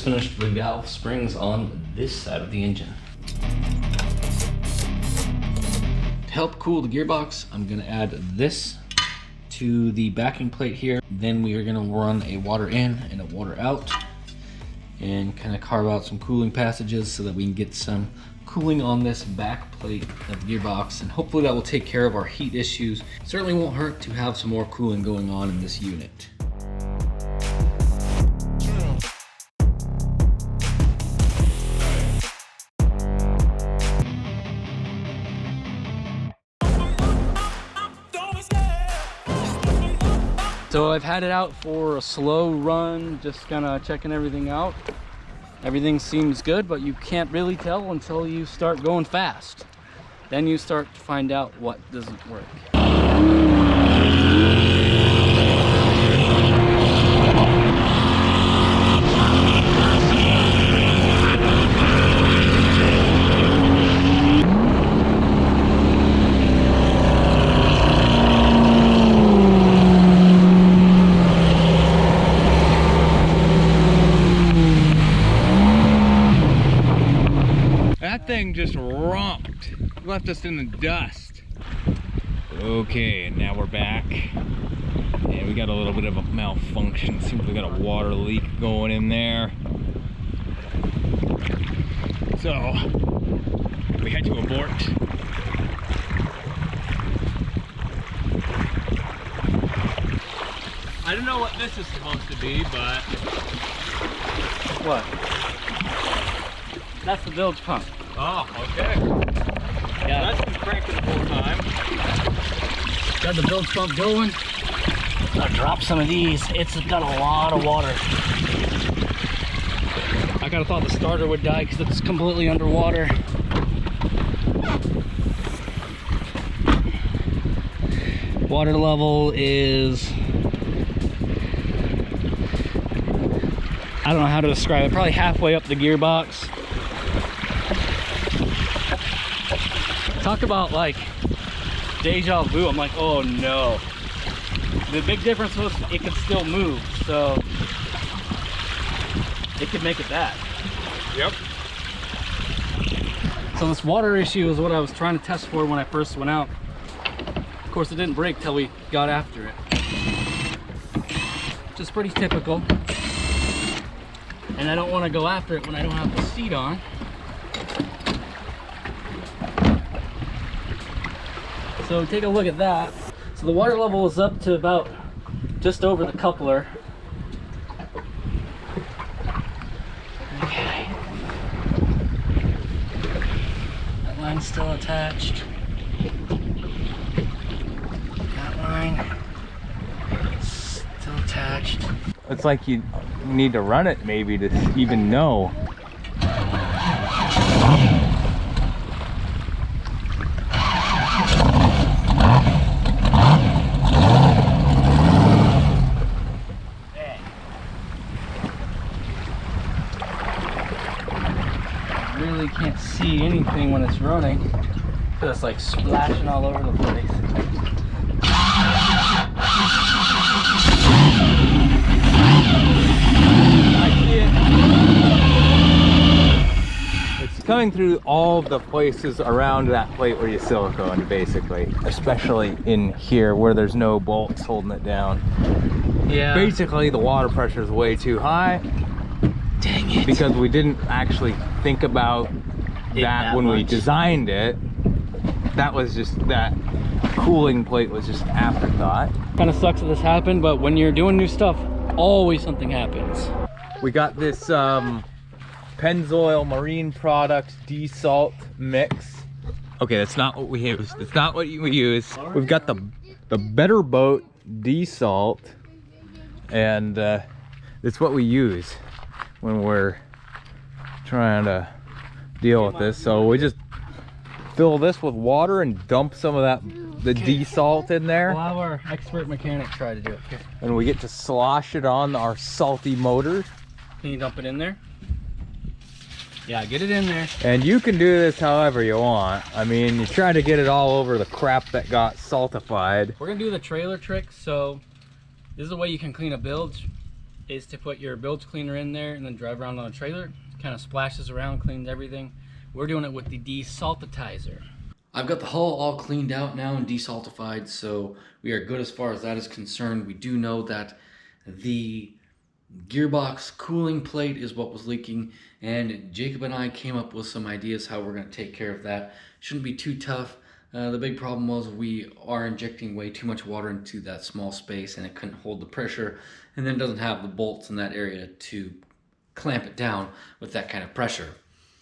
just finished the valve springs on this side of the engine. To help cool the gearbox, I'm gonna add this to the backing plate here. Then we are gonna run a water in and a water out and kind of carve out some cooling passages so that we can get some cooling on this back plate of the gearbox, and hopefully that will take care of our heat issues. Certainly won't hurt to have some more cooling going on in this unit. So I've had it out for a slow run, just kind of checking everything out. Everything seems good, but you can't really tell until you start going fast. Then you start to find out what doesn't work. That thing just romped, left us in the dust. Okay, and now we're back, and we got a little bit of a malfunction. Seems we got a water leak going in there. So we had to abort. I don't know what this is supposed to be, but What? That's the bilge pump. oh, okay. Yeah, That's been cranking the whole time. got the bilge pump going. I'll drop some of these. It's got a lot of water. I kind of thought the starter would die because it's completely underwater. Water level is, I don't know how to describe it, probably halfway up the gearbox. Talk about like deja vu. I'm like, oh no. The big difference was it could still move, so it could make it that. Yep. So this water issue is what I was trying to test for when I first went out. Of course, it didn't break till we got after it, which is pretty typical. And I don't want to go after it when I don't have the seat on. So take a look at that. So the water level is up to about just over the coupler. Okay. That line's still attached. That line still attached. It's like you need to run it maybe to even know. Really can't see anything when it's running because it's like splashing all over the place. I see it. It's coming through all the places around that plate where you silicone, basically, especially in here where there's no bolts holding it down. Yeah. Basically, the water pressure is way too high. Dang it. Because we didn't actually think about that when we designed it. That was just, that cooling plate was just an afterthought. Kind of sucks that this happened, but when you're doing new stuff, always something happens. We got this Pennzoil Marine Products desalt mix. Okay, that's not what we use. That's not what we use. We've got the Better Boat desalt, and it's what we use when we're trying to deal with this. So we just fill this with water and dump some of that, the desalt in there. We'll have our expert mechanic try to do it. Here. And we get to slosh it on our salty motor. Can you dump it in there? Yeah, get it in there. And you can do this however you want. I mean, you try to get it all over the crap that got saltified. We're gonna do the trailer trick. So this is a way you can clean a bilge. is to put your bilge cleaner in there and then drive around on a trailer. Kind of splashes around, cleans everything. We're doing it with the desaltizer. I've got the hull all cleaned out now and desaltified, so we are good as far as that is concerned. We do know that the gearbox cooling plate is what was leaking, and Jacob and I came up with some ideas how we're going to take care of that. Shouldn't be too tough. The big problem was we are injecting way too much water into that small space, and it couldn't hold the pressure, and then doesn't have the bolts in that area to clamp it down with that kind of pressure.